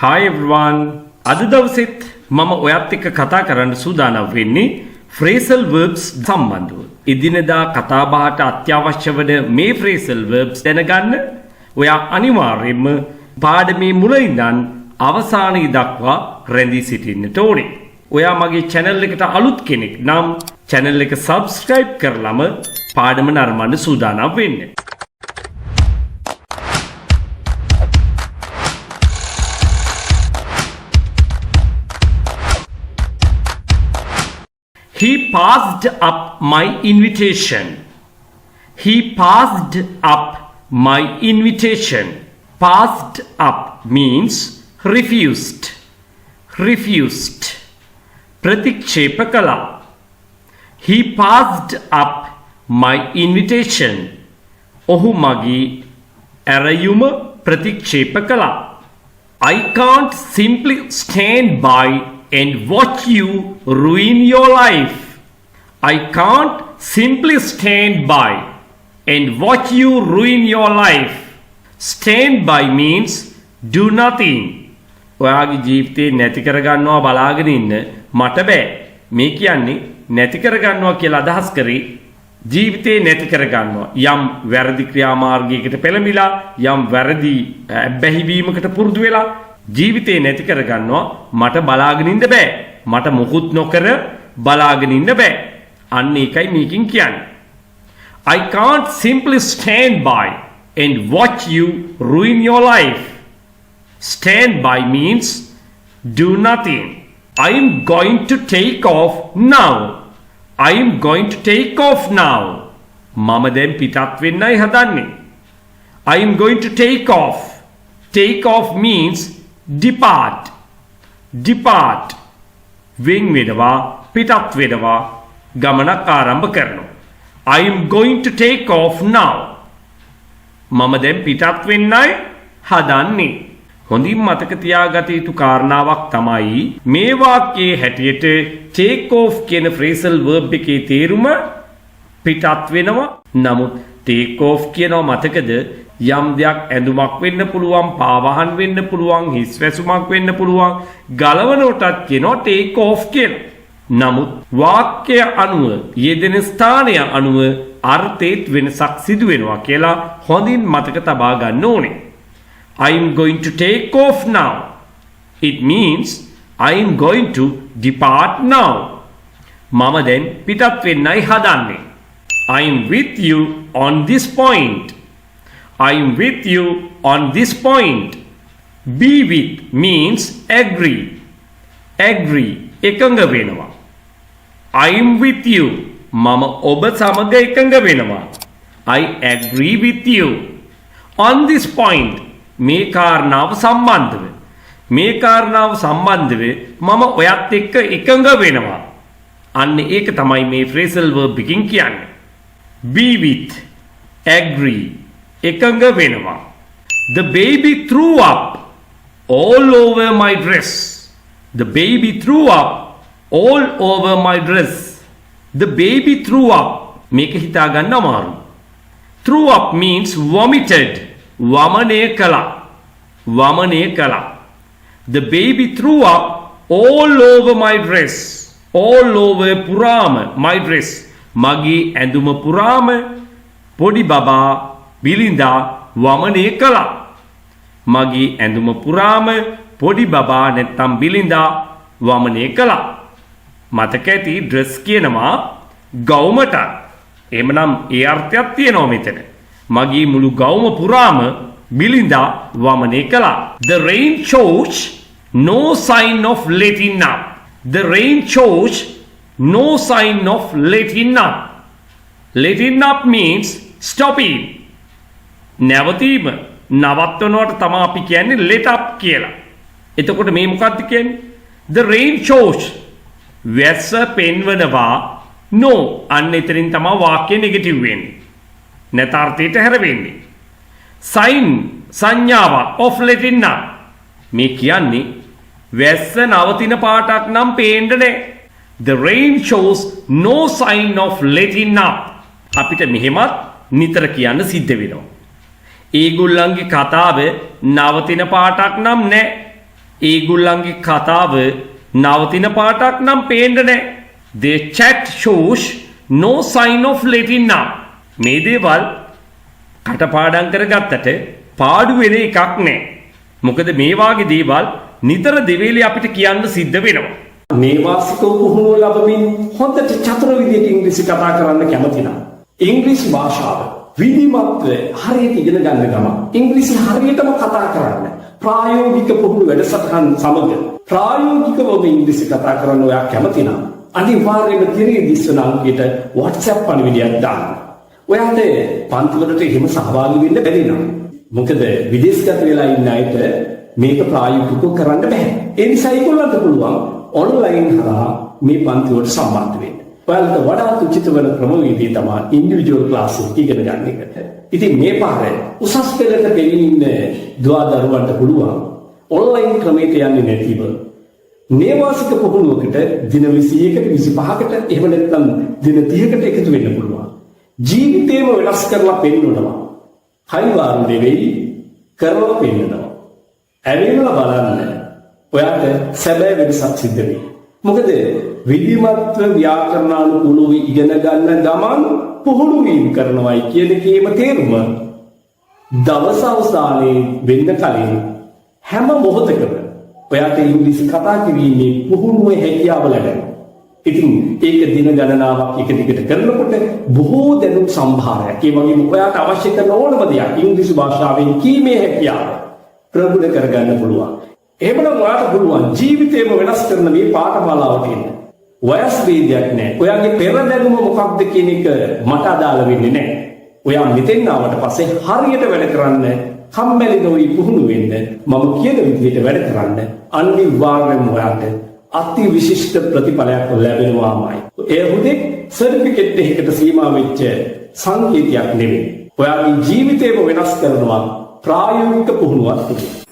Hi everyone. අද දවසෙත් මම ඔයත් එක්ක කතා කරන්න සූදානම් වෙන්නේ phrasal verbs සම්බන්ධව. එදිනෙදා කතා බහට අත්‍යවශ්‍ය වන මේ phrasal verbs දැනගන්න ඔයා අනිවාර්යයෙන්ම පාඩමේ මුල ඉඳන් අවසානය දක්වා රැඳී සිටින්නට ඕනේ. ඔයා මගේ channel එකට අලුත් කෙනෙක් නම් channel එක subscribe කරලම පාඩම නරඹන්න සූදානම් වෙන්න. He passed up my invitation. He passed up my invitation. Passed up means refused. Refused. Pratikshep kala. He passed up my invitation. Ohu magi arayuma pratikshep kala. I can't simply stand by and watch you ruin your life. I can't simply stand by and watch you ruin your life. Stand by means do nothing. ඔයාගේ ජීවිතේ නැති කරගන්නවා බලාගෙන ඉන්න මට බෑ. මේ කියන්නේ නැති කරගන්නවා කියලා අදහස් කරේ ජීවිතේ නැති කරගන්නවා. යම් වැරදි ක්‍රියාමාර්ගයකට පෙළඹිලා යම් වැරදි බැහැවීමකට පුරුදු වෙලා ජීවිතේ නැති කරගන්නවා මට බලාගෙන ඉන්න බෑ. මට මොකුත් නොකර බලාගෙන ඉන්න බෑ. අන්න ඒකයි මේකෙන් කියන්නේ. I can't simply stand by and watch you ruin your life. Stand by means do nothing. I am going to take off now. I am going to take off now. මම දැන් පිටත් වෙන්නයි හදන්නේ. I am going to take off. Take off means depart. Depart. වෙන් වෙනවා පිටත් වෙනවා ගමනක් ආරම්භ කරනවා. I am going to take off now. මම දැන් පිටත් වෙන්නයි හදන්නේ. හොඳින් මතක තියාගත යුතු කාරණාවක් තමයි මේ වාක්‍යයේ හැටියට take off කියන phrasal verb එකේ තේරුම පිටත් වෙනවා. නමුත් take off කියනවා මතකද යම් දෙයක් ඇඳුමක් වෙන්න පුළුවන්, පාවහන් වෙන්න පුළුවන්, හිස් වැසුමක් වෙන්න පුළුවන්, ගලවනකොටත් කියනවා take off කියලා. නමුත් වාක්‍ය අනුව යෙදෙන ස්ථානය අනුව අර්ථයේත් වෙනසක් සිදු වෙනවා කියලා හොඳින් මතක තබා ගන්න ඕනේ. I am going to take off now. It means I am going to depart now. මම දැන් පිටත් වෙන්නයි හදන්නේ. I am with you on this point. I am with you on this point. Be with means agree. Agree. එකඟ වෙනවා. I am with you. මම ඔබ සමග එකඟ වෙනවා. I agree with you. On this point. මේ කාරණාව සම්බන්ධව. මේ කාරණාව සම්බන්ධව මම ඔයත් එක්ක එකඟ වෙනවා. අන්න ඒක තමයි මේ phrasal verb එකකින් කියන්නේ. Be with. Agree. එකඟ වෙනවා. The baby threw up all over my dress. The baby threw up all over my dress. The baby threw up. මේක හිතා ගන්න අමාරු. Threw up means vomited. වමනය කළා. වමනය කළා. The baby threw up all over my dress. All over පුරාම my dress. මගේ ඇඳුම පුරාම පොඩි බබා බිලිඳා වමනය කළා. මගේ ඇඳුම පුරාම පොඩි බබා නැත්තම් බිලිඳා වමනය කළා. මතක ඇති ඩ්‍රෙස් කියනවා ගවුමට. එහෙමනම් ඒ අර්ථයක් තියෙනවා මෙතන. මගේ මුළු ගවුම පුරාම බිලිඳා වමනය කළා. The rain shows no sign of letting up. The rain shows no sign of letting up. Letting up means stopping. නැවතීම. නවත්වනවට තමයි අපි කියන්නේ let up කියලා. එතකොට මේ මොකක්ද කියන්නේ? The rain shows. වැස්ස පෙන්වනවා no. අන්න එතනින් තමයි වාක්‍ය නෙගටිව් වෙන්නේ. නැතාර්ථයට හැරෙන්නේ. sign සංඥාව of letting up. මේ කියන්නේ වැස්ස නවතින පාටක් නම් පේන්න නැහැ. The rain shows no sign of letting up. අපිට මෙහෙමත් නිතර කියන්න සිද්ධ වෙනවා. ඒගොල්ලන්ගේ කතාව නවතින පාටක් නම් නැහැ. ඒගොල්ලන්ගේ කතාව නවතින පාටක් නම් පේන්න නැහැ. Their chat shows no sign of letting up. මේ දේවල් කටපාඩම් කරගත්තට පාඩු වෙන එකක් නැහැ. මොකද මේ වාගේ දේවල් නිතර දෙවේලේ අපිට කියන්න සිද්ධ වෙනවා. නේවාසිකව පුහුණුව ලැබමින් හොඳට චතුර විදියට ඉංග්‍රීසි කතා කරන්න කැමති නම් ඉංග්‍රීසි භාෂාව විධිමත්ව හරියට ඉගෙන ගන්න ගම ඉංග්‍රීසි හරියටම කතා කරන්න ප්‍රායෝගික පුහුණු වැඩසටහන් සමග ප්‍රායෝගිකව ඉංග්‍රීසි කතා කරන්න ඔයා කැමති නම් අනිවාර්යයෙන්ම තිරේ දිස්වන අංකයට WhatsApp පණිවිඩයක් දාන්න. ඔයාට පන්තිවලට එහෙම සහභාගී වෙන්න බැරි නම් මොකද විදේශගත වෙලා ඉන්න අයට මේක ප්‍රායෝගිකව කරන්න බෑ. ඒ නිසා ඒගොල්ලන්ට පුළුවන් ඔන්ලයින් හරහා මේ පන්ති වලට සම්බන්ධ වෙන්න. ඔයාලට වඩාත් උචිත වෙන ක්‍රමවේදය තමයි ඉන්ඩිවිජුවල් ක්ලාස් එක ඉගෙන ගන්න එක. ඉතින් මේ පාරේ උසස් පෙළට පෙළෙමින් ඉන්න දුවා දරුවන්ට පුළුවන් ඔන්ලයින් ක්‍රමයට යන්නේ නැතිව නේවාසික පුහුණුවකට දින 21කට 25කට එහෙම නැත්නම් දින 30කට එකතු වෙන්න පුළුවන්. ජීවිතේම වෙනස් කරලා පෙන්නනවා. හයිවාරු නෙවෙයි කරලා පෙන්නනවා. ඇවිල්ලා බලන්න. ඔයාට සැබෑ වෙනසක් සිද්ධ වෙයි. මොකද විධිමත්ව ව්‍යාකරණානුකූලව ඉගෙන ගන්න ගමන් පුහුණු වීම කරනවායි කියන කේම තේරුම දවස අවසානයේ වෙන්න කලින් හැම මොහොතකම ඔයාට ඉංග්‍රීසි කතා කිරීමේ පුහුණුවේ හැකියාව ලැබෙනවා. ඉතින් ඒක දින ගණනාවක් එක දිගට කරනකොට බොහෝ දැනුම් සම්භාරයක් ඒ වගේම ඔයාට අවශ්‍ය කරන ඕනම දෙයක් ඉංග්‍රීසි භාෂාවෙන් කීමේ හැකියාව ප්‍රගුණ කරගන්න පුළුවන්. එහෙමනම් ඔයාට පුළුවන් ජීවිතේම වෙනස් කරන මේ පාඨමාලාවට එන්න. වයස් ભેදයක් නැහැ. ඔයාගේ පෙර දැනුම මොකක්ද කියන එක මට අදාළ වෙන්නේ නැහැ. ඔයා මෙතෙන් ආවට පස්සේ හරියට වැඩ කරන්න කම්මැලි නොවි පුහුණු වෙන්න මම කියන විදිහට වැඩ කරන්න අනිවාර්යයෙන්ම ඔයාට අති විශිෂ්ට ප්‍රතිඵලයක් ලැබෙනවාමයි. ඒ හුදෙක් සර්ටිෆිකේට් එකකට සීමා වෙච්ච සංකේතයක් නෙවෙයි. ඔයාගේ ජීවිතේම වෙනස් කරනවා ප්‍රායෝගික පුහුණුවක් තිබෙනවා.